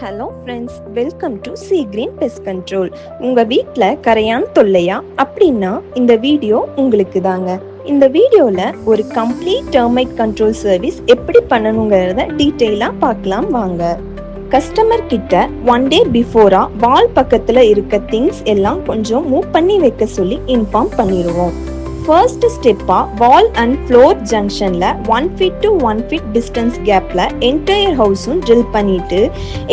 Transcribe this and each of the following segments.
Hello friends, welcome to C green pest control. உங்கள் வீட்டில் கரையான் தொல்லையா அப்படின்னா இந்த வீடியோ உங்களுக்கு தாங்க. இந்த வீடியோவில் ஒரு கம்ப்ளீட் டெர்மைட் கண்ட்ரோல் சர்வீஸ் எப்படி பண்ணணுங்கிறத டீட்டெயிலாக பார்க்கலாம் வாங்க. கஸ்டமர் கிட்ட ஒன் டே பிஃபோரா வால் பக்கத்தில் இருக்க திங்ஸ் எல்லாம் கொஞ்சம் மூவ் பண்ணி வைக்க சொல்லி இன்ஃபார்ம் பண்ணிடுவோம். ஃபர்ஸ்ட் ஸ்டெப்பா வால் அண்ட் ஃப்ளோர் ஜங்ஷன்ல 1 feet to 1 feet டிஸ்டன்ஸ் கேப்ல என்டையர் ஹவுஸும் ட்ரில் பண்ணிட்டு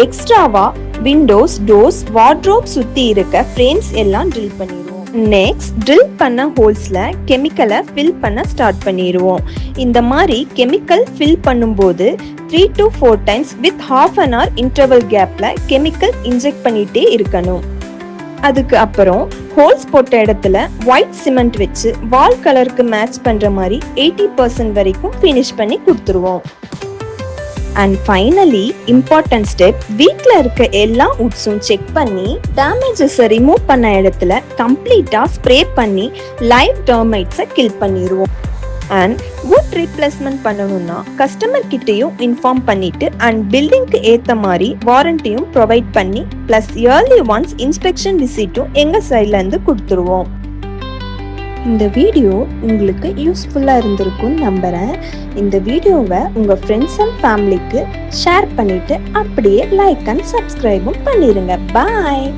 எக்ஸ்ட்ராவா விண்டோஸ், டோர்ஸ், வார்ட்ரோப் சுத்தி இருக்க ஃப்ரேம்ஸ் எல்லாம் ட்ரில் பண்ணிடுவோம். நெக்ஸ்ட் ட்ரில் பண்ண ஹோல்ஸ்ல கெமிக்கலை ஃபில் பண்ண ஸ்டார்ட் பண்ணிடுவோம். இந்த மாதிரி கெமிக்கல் ஃபில் பண்ணும்போது 3 to 4 times with half an hour interval கேப்ல கெமிக்கல் இன்ஜெக்ட் பண்ணிட்டே இருக்கணும். அதுக்கு அப்புறம் ஹோல்ஸ் போட்ட இடத்துல ஒயிட் சிமெண்ட் வச்சு வால் கலருக்கு மேட்ச் பண்ற மாதிரி 80% வரைக்கும் ஃபினிஷ் பண்ணி கொடுத்துருவோம். அண்ட் ஃபைனலி இம்பார்ட்டன்ட் ஸ்டெப், வீட்ல இருக்க எல்லா உட்ஸும் செக் பண்ணி டேமேஜஸை ரிமூவ் பண்ண இடத்துல கம்ப்ளீட்டா ஸ்ப்ரே பண்ணி லைவ் டெர்மைட்ஸை கில் பண்ணிடுவோம். அண்ட் வுட் ரீப்ளேஸ்மெண்ட் பண்ணணும்னா கஸ்டமர் கிட்டையும் இன்ஃபார்ம் பண்ணிட்டு அண்ட் பில்டிங்க்கு ஏற்ற மாதிரி வாரண்டியும் ப்ரொவைட் பண்ணி ப்ளஸ் இயர்லி ஒன்ஸ் இன்ஸ்பெக்ஷன் விசிட்டும் எங்கள் சைட்லேருந்து கொடுத்துருவோம். இந்த வீடியோ உங்களுக்கு யூஸ்ஃபுல்லாக இருந்திருக்கும்னு நம்புகிறேன். இந்த வீடியோவை உங்கள் ஃப்ரெண்ட்ஸ் அண்ட் ஃபேமிலிக்கு ஷேர் பண்ணிவிட்டு அப்படியே லைக் அண்ட் சப்ஸ்கிரைபும் பண்ணிடுங்க. பாய்.